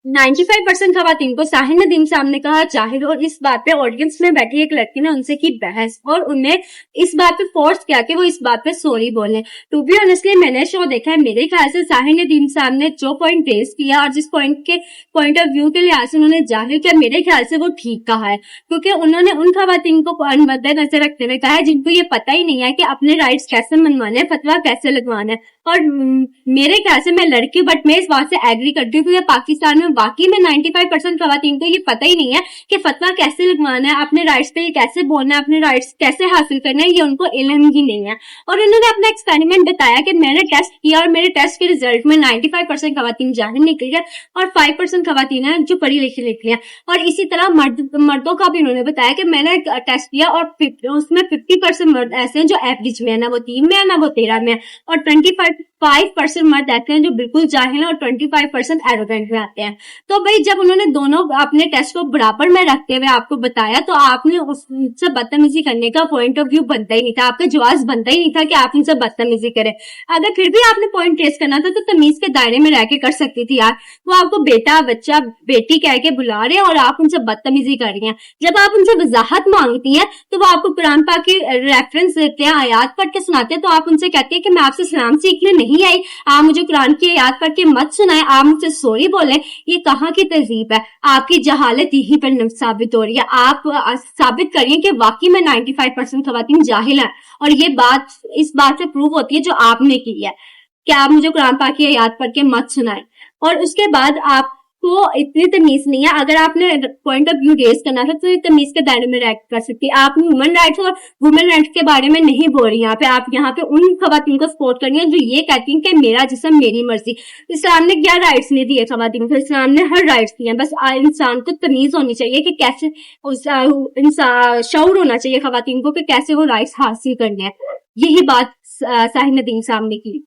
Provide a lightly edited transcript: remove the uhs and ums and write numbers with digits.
95% खवातीन को साहिर नदीम साहब ने कहा जाहिल, और इस बात पे ऑडियंस में बैठी एक लड़की ने उनसे की बहस और उन्हें इस बात पे फोर्स किया कि वो इस बात पे सॉरी बोले। टू बी ऑनेस्टली मैंने शो देखा है, मेरे ख्याल से साहिर नदीम साहब ने जो पॉइंट रेज किया और जिस पॉइंट ऑफ व्यू के लिहाज से उन्होंने जाहिर किया, मेरे ख्याल से वो ठीक कहा है, क्योंकि उन्होंने उन खवातीन को मद्देनजर रखते हुए कहा है जिनको ये पता ही नहीं है कि अपने राइट्स कैसे मनवाने हैं, फतवा कैसे लगवाना है। और मेरे ख्याल से, मैं लड़की बट मैं इस बात से एग्री करती हूँ कि पाकिस्तान में वाकई में 95% खवातीन को ये पता ही नहीं है कि फतवा कैसे लगवाना है, अपने राइट्स पे कैसे बोलना है, अपने राइट्स कैसे हासिल करना है, ये उनको इल्म ही नहीं है। और उन्होंने अपना एक्सपेरिमेंट बताया कि मैंने टेस्ट किया और मेरे टेस्ट के रिजल्ट में 95% खवातीन जाहिल निकली है और 5% खवातीन है जो पढ़ी लिखी निकली है। और इसी तरह मर्दों का भी उन्होंने बताया कि मैंने टेस्ट किया और उसमें 50% मर्द ऐसे हैं जो एवरेज में है, ना वो 3 में है ना वो 13 में है, और 25% मर्द ऐसे हैं जो बिल्कुल जाहिल है और 25% एरोगेंट में आते हैं। तो भाई जब उन्होंने दोनों अपने टेस्ट को बराबर में रखते हुए आपको बताया, तो आपने उससे बदतमीजी करने का पॉइंट ऑफ व्यू बनता ही नहीं था, आपका जवाब बनता ही नहीं था कि आप उनसे बदतमीजी करें। अगर फिर भी आपने पॉइंट ट्रेस करना था तो तमीज के दायरे में रह के कर सकती थी यार। वो आपको बेटा, बच्चा, बेटी कह के बुला रहे हैं और आप उनसे बदतमीजी कर रही हैं। जब आप उनसे वजाहत मांगती हैं तो वो आपको कुरान पाक की रेफरेंस देते हैं, आयात पढ़ के सुनाते हैं, तो आप उनसे कहते हैं कि मैं आपसे सलाम सीखने नहीं आई, आप मुझे कुरान की आयत पढ़ के मत सुनाए, आप मुझसे सॉरी बोले। ये कहाँ की तहजीब है? आपकी जहालत यहीं पर साबित हो रही है। आप साबित करिए कि वाकई में 95% खवातीन जाहिल है, और ये बात इस बात से प्रूव होती है जो आपने की है कि आप मुझे कुरान पाक की आयत पढ़ के मत सुनाए। और उसके बाद आपको इतनी तमीज नहीं है, अगर आपने पॉइंट ऑफ व्यू रेज करना था तो तमीज के दायरे में रह कर सकती है। आप ह्यूमन राइट्स और वुमेन राइट्स के बारे में नहीं बोल रही। आप यहाँ पे उन खवातीन को सपोर्ट कर रही हैं जो ये कहती हैं कि मेरा जिस्म मेरी मर्जी। इस्लाम ने क्या राइट्स नहीं दिए खवातीन को? इस्लाम ने हर राइट्स दिए हैं। बस इंसान को तमीज होनी चाहिए कि कैसे, शऊर होना चाहिए खवातीन को कि कैसे वो राइट्स हासिल करने हैं। यही बात साहिर नदीम साहब ने की।